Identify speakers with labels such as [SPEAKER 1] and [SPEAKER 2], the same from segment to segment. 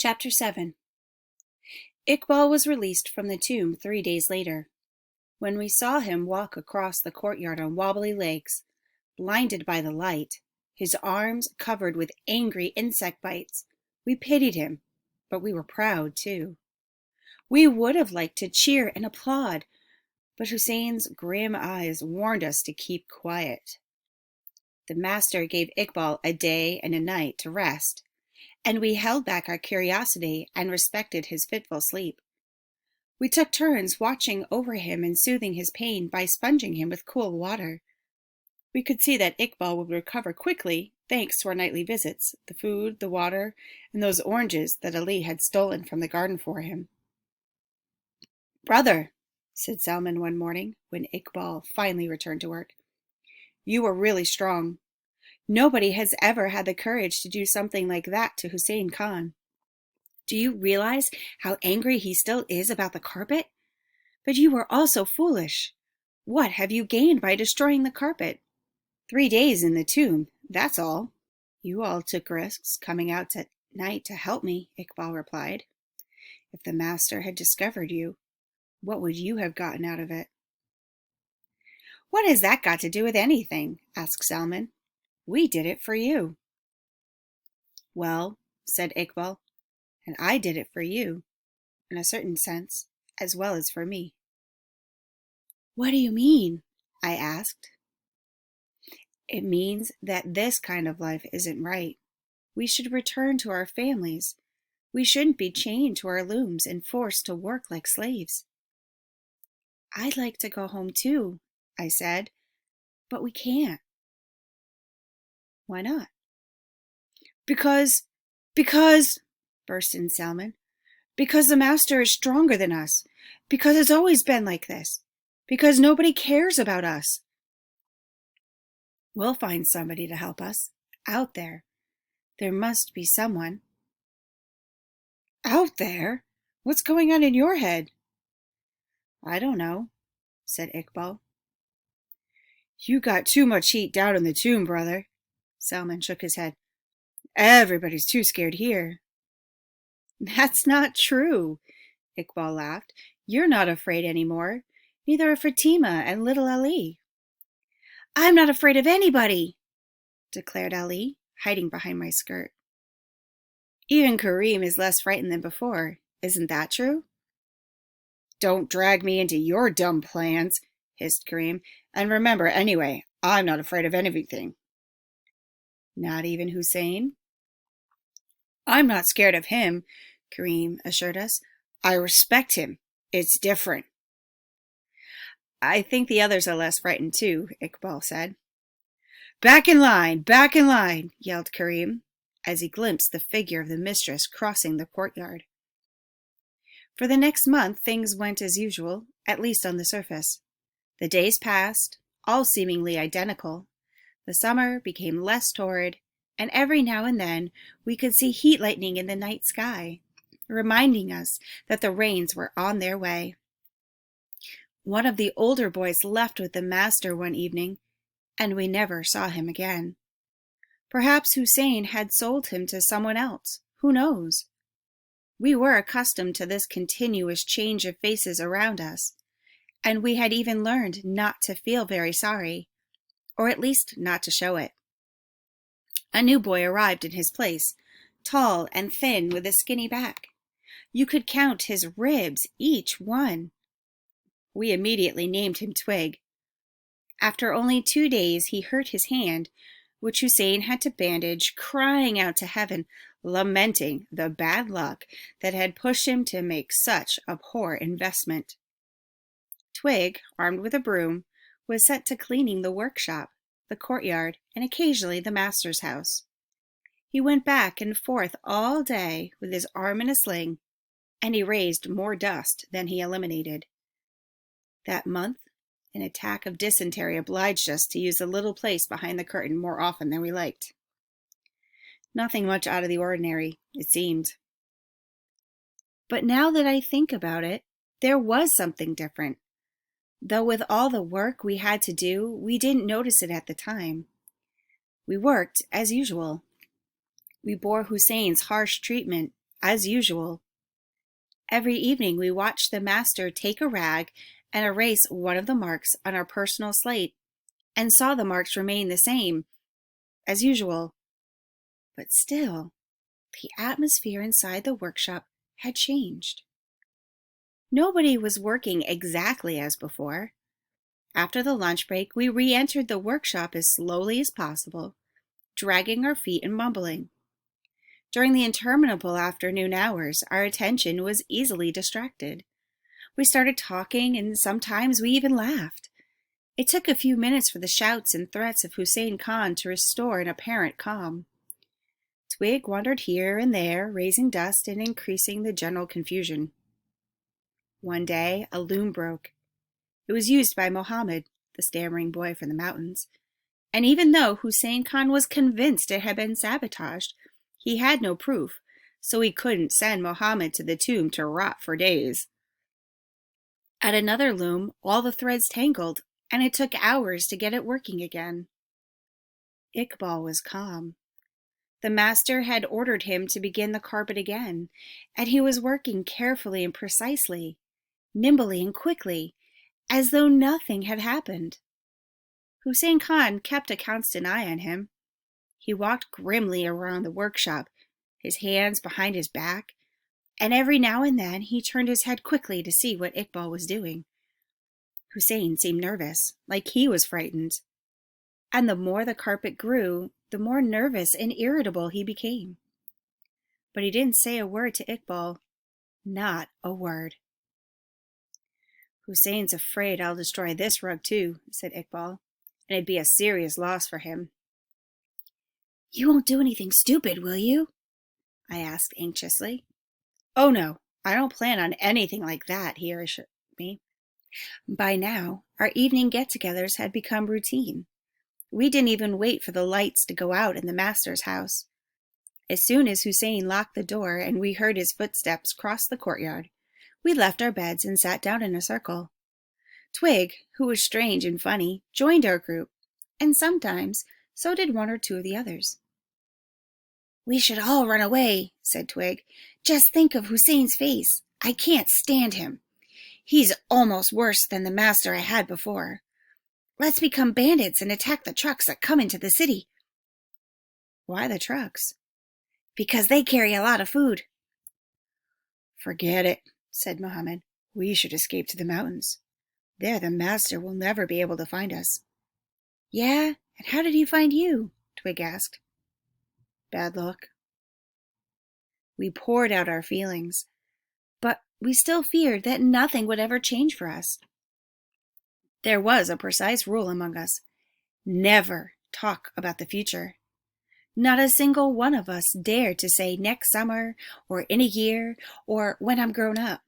[SPEAKER 1] Chapter 7. Iqbal was released from the tomb 3 days later. When we saw him walk across the courtyard on wobbly legs, blinded by the light, his arms covered with angry insect bites, we pitied him, but we were proud too. We would have liked to cheer and applaud, but Hussein's grim eyes warned us to keep quiet. The master gave Iqbal a day and a night to rest, and we held back our curiosity and respected his fitful sleep. We took turns watching over him and soothing his pain by sponging him with cool water. We could see that Iqbal would recover quickly, thanks to our nightly visits, the food, the water, and those oranges that Ali had stolen from the garden for him. "Brother," said Salman one morning, when Iqbal finally returned to work, "you were really strong. Nobody has ever had the courage to do something like that to Hussein Khan. Do you realize how angry he still is about the carpet? But you were also foolish. What have you gained by destroying the carpet? 3 days in the tomb, that's all." "You all took risks coming out at night to help me," Iqbal replied. "If the master had discovered you, what would you have gotten out of it?" "What has that got to do with anything?" asked Salman. "We did it for you." "Well," said Iqbal, "and I did it for you, in a certain sense, as well as for me." "What do you mean?" I asked. "It means that this kind of life isn't right. We should return to our families. We shouldn't be chained to our looms and forced to work like slaves." "I'd like to go home too," I said, "but we can't." "Why not?" Because, burst in Salman, because the master is stronger than us, because it's always been like this, because nobody cares about us." "We'll find somebody to help us, out there. There must be someone." "Out there? What's going on in your head?" "I don't know," said Iqbal. "You got too much heat down in the tomb, brother." Salman shook his head. "Everybody's too scared here." "That's not true," Iqbal laughed. "You're not afraid anymore. Neither are Fatima and little Ali." "I'm not afraid of anybody," declared Ali, hiding behind my skirt. "Even Kareem is less frightened than before. Isn't that true?" "Don't drag me into your dumb plans," hissed Kareem. "And remember, anyway, I'm not afraid of anything." "Not even Hussein?" "I'm not scared of him," Kareem assured us. "I respect him. It's different." "I think the others are less frightened too," Iqbal said. Back in line, yelled Kareem, as he glimpsed the figure of the mistress crossing the courtyard. For the next month, things went as usual, at least on the surface. The days passed, all seemingly identical. The summer became less torrid, and every now and then we could see heat lightning in the night sky, reminding us that the rains were on their way. One of the older boys left with the master one evening, and we never saw him again. Perhaps Hussein had sold him to someone else. Who knows? We were accustomed to this continuous change of faces around us, and we had even learned not to feel very sorry, or at least not to show it. A new boy arrived in his place, tall and thin with a skinny back. You could count his ribs, each one. We immediately named him Twig. After only 2 days, he hurt his hand, which Hussein had to bandage, crying out to heaven, lamenting the bad luck that had pushed him to make such a poor investment. Twig, armed with a broom, was set to cleaning the workshop, the courtyard, and occasionally the master's house. He went back and forth all day with his arm in a sling, and he raised more dust than he eliminated. That month, an attack of dysentery obliged us to use the little place behind the curtain more often than we liked. Nothing much out of the ordinary, it seemed. But now that I think about it, there was something different. Though with all the work we had to do, we didn't notice it at the time. We worked as usual. We bore Hussein's harsh treatment as usual. Every evening we watched the master take a rag and erase one of the marks on our personal slate, and saw the marks remain the same, as usual. But still, the atmosphere inside the workshop had changed. Nobody was working exactly as before. After the lunch break, we re-entered the workshop as slowly as possible, dragging our feet and mumbling. During the interminable afternoon hours, our attention was easily distracted. We started talking, and sometimes we even laughed. It took a few minutes for the shouts and threats of Hussein Khan to restore an apparent calm. Twig wandered here and there, raising dust and increasing the general confusion. One day, a loom broke. It was used by Mohammed, the stammering boy from the mountains, and even though Hussein Khan was convinced it had been sabotaged, he had no proof, so he couldn't send Mohammed to the tomb to rot for days. At another loom, all the threads tangled, and it took hours to get it working again. Iqbal was calm. The master had ordered him to begin the carpet again, and he was working carefully and precisely, nimbly and quickly, as though nothing had happened. Hussein Khan kept a constant eye on him. He walked grimly around the workshop, his hands behind his back, and every now and then he turned his head quickly to see what Iqbal was doing. Hussein seemed nervous, like he was frightened. And the more the carpet grew, the more nervous and irritable he became. But he didn't say a word to Iqbal. Not a word. Hussein's afraid I'll destroy this rug too, said Iqbal, and it'd be a serious loss for him. You won't do anything stupid, will you? I asked anxiously. Oh no, I don't plan on anything like that, he assured me. By now, our evening get-togethers had become routine. We didn't even wait for the lights to go out in the master's house. As soon as Hussein locked the door and we heard his footsteps cross the courtyard, we left our beds and sat down in a circle. Twig, who was strange and funny, joined our group, and sometimes so did one or two of the others. We should all run away, said Twig. Just think of Hussein's face. I can't stand him. He's almost worse than the master I had before. Let's become bandits and attack the trucks that come into the city. Why the trucks? Because they carry a lot of food. Forget it, said Mohammed. We should escape to the mountains. There the master will never be able to find us. Yeah, and how did he find you? Twig asked. Bad luck. We poured out our feelings, but we still feared that nothing would ever change for us. There was a precise rule among us. Never talk about the future. Not a single one of us dared to say next summer, or in a year, or when I'm grown up.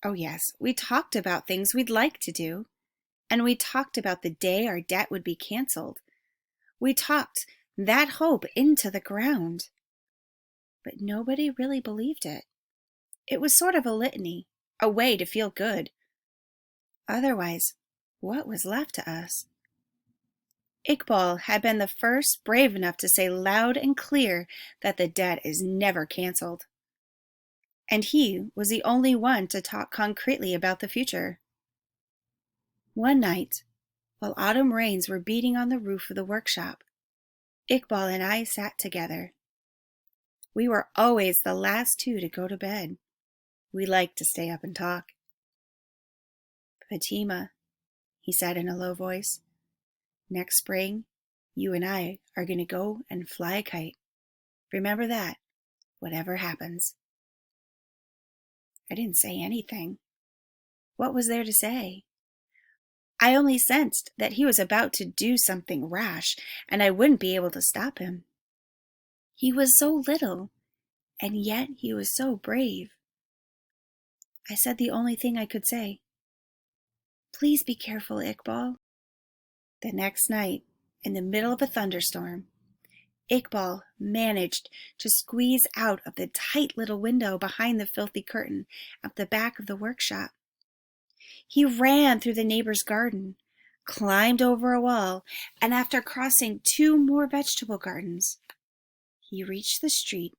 [SPEAKER 1] Oh yes, we talked about things we'd like to do, and we talked about the day our debt would be canceled. We talked that hope into the ground. But nobody really believed it. It was sort of a litany, a way to feel good. Otherwise, what was left to us? Iqbal had been the first brave enough to say loud and clear that the debt is never canceled. And he was the only one to talk concretely about the future. One night, while autumn rains were beating on the roof of the workshop, Iqbal and I sat together. We were always the last two to go to bed. We liked to stay up and talk. Fatima, he said in a low voice, next spring, you and I are going to go and fly a kite. Remember that, whatever happens. I didn't say anything. What was there to say? I only sensed that he was about to do something rash, and I wouldn't be able to stop him. He was so little, and yet he was so brave. I said the only thing I could say. Please be careful, Iqbal. The next night, in the middle of a thunderstorm, Iqbal managed to squeeze out of the tight little window behind the filthy curtain at the back of the workshop. He ran through the neighbor's garden, climbed over a wall, and after crossing 2 more vegetable gardens, he reached the street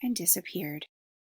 [SPEAKER 1] and disappeared.